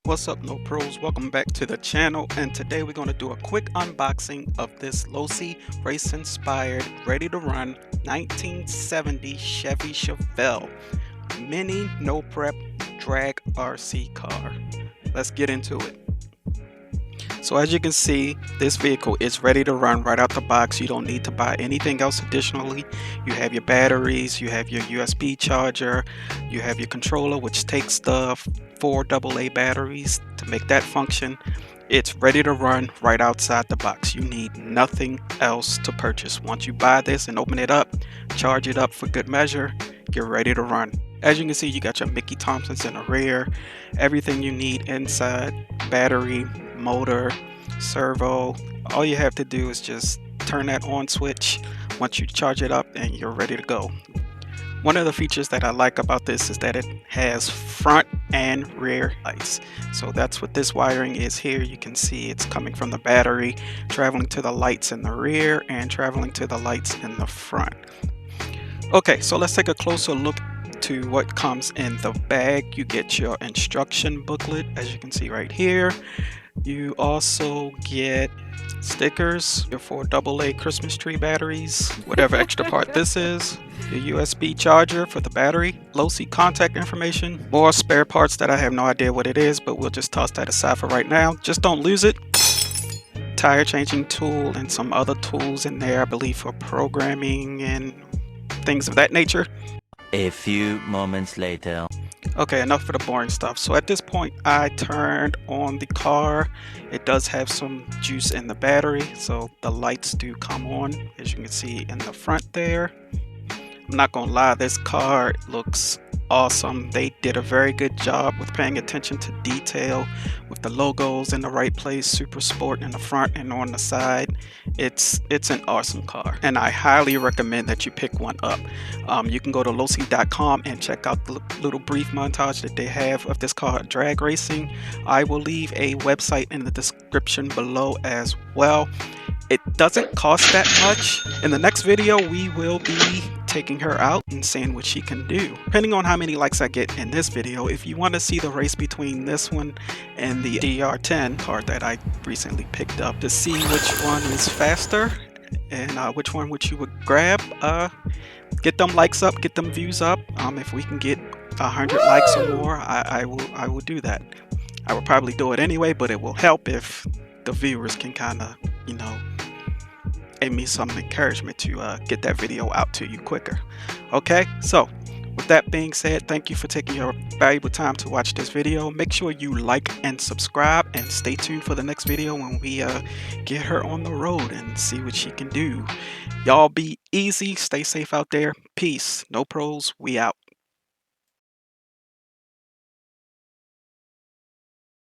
What's up, no pros? Welcome back to the channel, and today we're going to do a quick unboxing of this Losi race inspired ready to run 1970 Chevy Chevelle mini no prep drag RC car. Let's get into it. So as you can see, this vehicle is ready to run right out the box. You don't need to buy anything else additionally. You have your batteries, you have your USB charger, you have your controller, which takes the 4 AA batteries to make that function. It's ready to run right outside the box. You need nothing else to purchase. Once you buy this and open it up, charge it up for good measure, you're ready to run. As you can see, you got your Mickey Thompsons in the rear, everything you need inside, battery, motor, servo. All you have to do is just turn that on switch once you charge it up and you're ready to go. One of the features that I like about this is that it has front and rear lights. So that's what this wiring is here. You can see it's coming from the battery, traveling to the lights in the rear and traveling to the lights in the front. Okay, so let's take a closer look to what comes in the bag. You get your instruction booklet, as you can see right here. You also get stickers, your 4 AA Christmas tree batteries, whatever extra part this is, your USB charger for the battery, Losi contact information, more spare parts that I have no idea what it is, but we'll just toss that aside for right now. Just don't lose it. Tire changing tool and some other tools in there, I believe, for programming and things of that nature. A few moments later. Okay, enough for the boring stuff. So at this point, I turned on the car. It does have some juice in the battery, so the lights do come on, as you can see in the front there. I'm not gonna lie, this car looks awesome. They did a very good job with paying attention to detail with the logos in the right place, super sport in the front and on the side. It's an awesome car, and I highly recommend that you pick one up. You can go to losi.com and check out the little brief montage that they have of this car drag racing. I will leave a website in the description below as well. It doesn't cost that much. In the next video, we will be taking her out and seeing what she can do. Depending on how many likes I get in this video, if you want to see the race between this one and the DR10 car that I recently picked up to see which one is faster and which one which you would grab, get them likes up, get them views up. If we can get 100 likes or more, I will do that. I will probably do it anyway, but it will help if the viewers can kind of, give me some encouragement to get that video out to you quicker. Okay, so with that being said, thank you for taking your valuable time to watch this video. Make sure you like and subscribe, and stay tuned for the next video when we get her on the road and see what she can do. Y'all be easy, stay safe out there. Peace. No pros, we out.